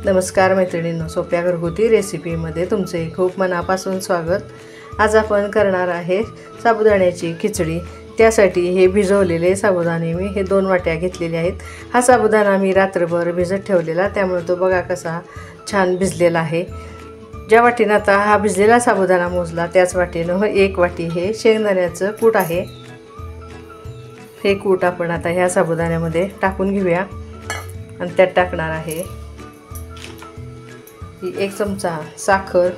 नमस्कार मैत्रिणींनो, सोप्या घरगुती रेसिपीमध्ये तुमचे खूप मनापासून स्वागत। आज आपण करणार आहे साबुदाण्याची खिचडी। त्यासाठी हे भिजवलेले साबुदाणे मी 2 वाट्या घेतलेले आहेत। हा साबुदाणा मी रात्रभर भिजत ठेवलेला, त्यामुळे तो बघा कसा छान भिजलेला आहे। ज्या वाटीने आता हा भिजलेला साबुदाणा मोजला त्याच वाटीने 1 वाटी हे शेंगदाण्याचं कूट आहे। हे कूट आपण आता ह्या साबुदाण्यामध्ये टाकून घेऊया आणि त्यात टाकणार आहे 1 चमचा साखर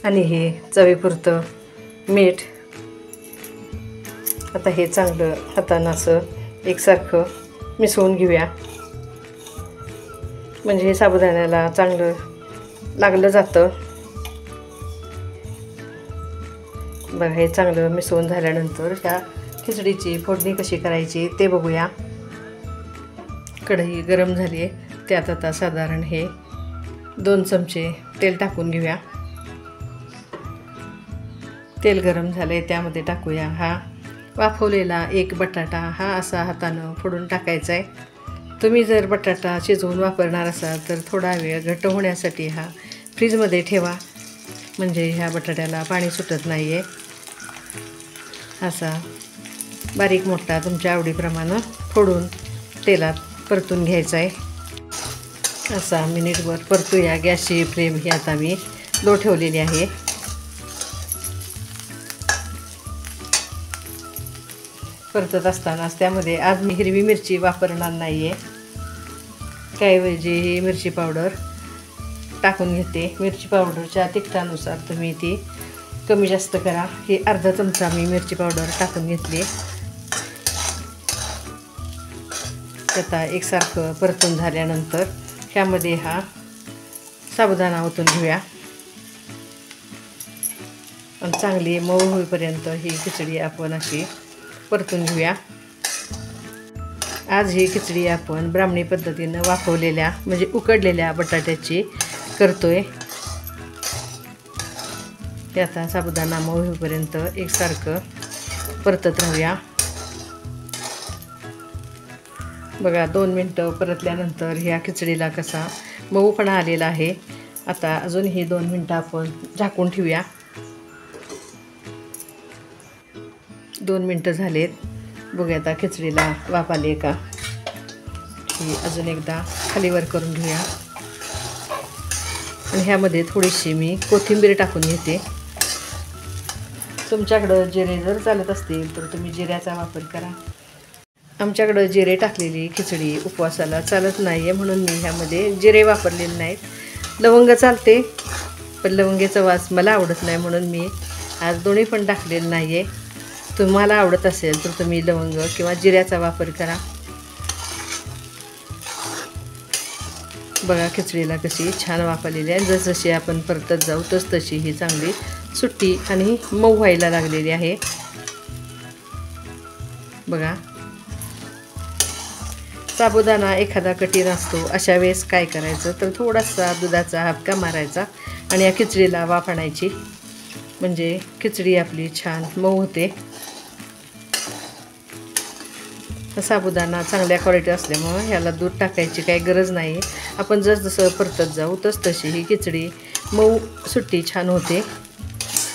आणि हे चवीपुरतं मीठ। आता हे चांगलं हाताने असं एकसारखं मिसळून घेऊया, म्हणजे हे साबुदाण्याला चांगलं लागलं जातं। बघा, हे चांगलं मिसळून झाल्यानंतर ह्या खिचडीची फोडणी कशी करायची ते बघूया। कढई गरम झाली आहे, त्यात आता साधारण हे 2 चमचे तेल टाकून घेऊया। तेल गरम झाले, त्यामध्ये टाकूया हा वाफवलेला 1 बटाटा। हा असा हाताने फोडून टाकायचा आहे। तुम्ही जर बटाटा शिजवून वापरणार असाल तर थोडा वेळ घट्ट होण्यासाठी हा फ्रीजमध्ये ठेवा, म्हणजे ह्या बटाट्याला पाणी सुटत नाही आहे। असा बारीक मोठा तुमच्या आवडीप्रमाणे फोडून तेलात परतून घ्यायचा आहे। असा मिनिटभर परतूया। गॅसची फ्लेम ही आता मी लो ठेवलेली आहे। परतत असतानाच त्यामध्ये आज मी हिरवी मिरची वापरणार नाही आहे, त्याऐवजी ही मिरची पावडर टाकून घेते। मिरची पावडरच्या तिखटानुसार तुम्ही ती कमी जास्त करा। ही अर्धा चमचा मी मिरची पावडर टाकून घेतली। आता एकसारखं परतून झाल्यानंतर ह्यामध्ये हा साबुदाणा ओतून घेऊया आणि चांगली मऊ होईपर्यंत ही खिचडी आपण अशी परतून घेऊया। आज ही खिचडी आपण ब्राह्मणी पद्धतीने वाफवलेल्या म्हणजे उकडलेल्या बटाट्याची करतोय। हे आता साबुदाणा मऊ होईपर्यंत एकसारखं परतत राहूया। बघा, 2 मिनटं परतल्यानंतर ह्या खिचडीला कसा मऊपणा आलेला आहे। आता अजून ही 2 मिनटं आपण झाकून ठेवूया। 2 मिनटं झालेत, बघूया आता खिचडीला वाफ आली का। ही अजून एकदा खालीवर करून घेऊया आणि ह्यामध्ये थोडीशी मी कोथिंबीर टाकून घेते। तुमच्याकडं जिरे जर चालत असतील तर तुम्ही जिऱ्याचा वापर करा। आमच्याकडं जिरे टाकलेली खिचडी उपवासाला चालत नाही आहे, म्हणून मी ह्यामध्ये जिरे वापरलेले नाहीत। लवंग चालते, पण लवंगेचा वास मला आवडत नाही, म्हणून मी आज दोन्ही पण टाकलेलं नाही आहे। तुम्हाला आवडत असेल तर तुम्ही लवंग किंवा जिऱ्याचा वापर करा। बघा, खिचडीला कशी छान वाफ आलेली आहे। जसजशी आपण परतत जाऊ तशी ही चांगली सुट्टी आणि मऊ व्हायला लागलेली आहे। बघा, साबुदाणा एखादा कठीण असतो, अशा वेळेस काय करायचं तर थोडासा दुधाचा हापका मारायचा आणि या खिचडीला वाफ आणायची, म्हणजे खिचडी आपली छान मऊ होते। साबुदाणा चांगल्या क्वालिटी असल्यामुळे ह्याला दूध टाकायची काही गरज नाही। आपण जसं परतत जाऊ तशी ही खिचडी मऊ सुट्टी छान होते,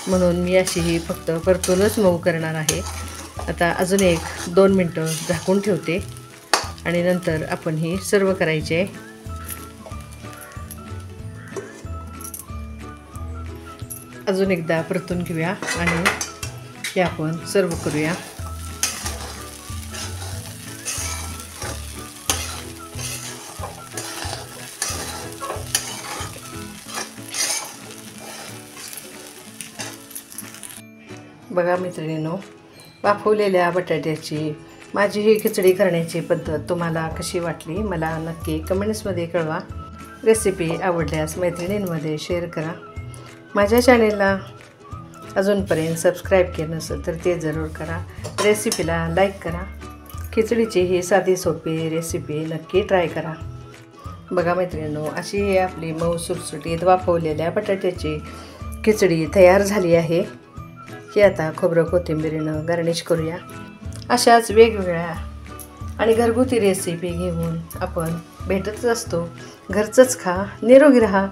म्हणून मी अशी ही फक्त परतूनच मऊ करणार आहे। आता अजून 1-2 मिनटं झाकून ठेवते आणि नंतर आपण ही सर्व करायचे। अजून एकदा परतून घेऊया आणि हे आपण सर्व करूया। बघा मैत्रिणींनो, वाफवलेल्या बटाट्याची माझी ही खिचडी करण्याची पद्धत तुम्हाला कशी वाटली मला नक्की कमेंट्समध्ये कळवा। रेसिपी आवडल्यास मैत्रिणींमध्ये शेअर करा। माझ्या चॅनेलला अजूनपर्यंत सबस्क्राईब केलं नसेल तर ते जरूर करा। रेसिपीला लाईक करा। खिचडीची ही साधी सोपी रेसिपी नक्की ट्राय करा। बघा मैत्रिणींनो, अशी ही आपली मऊ सुटसुटीत वाफवलेल्या बटाट्याची खिचडी तयार झाली आहे। ही आता खोबरं कोथिंबीरीनं गार्निश करूया। अशाच वेगवेगळ्या आणि घरगुती रेसिपी घेऊन आपण भेटतच असतो. घरचंच खा, निरोगी राहा.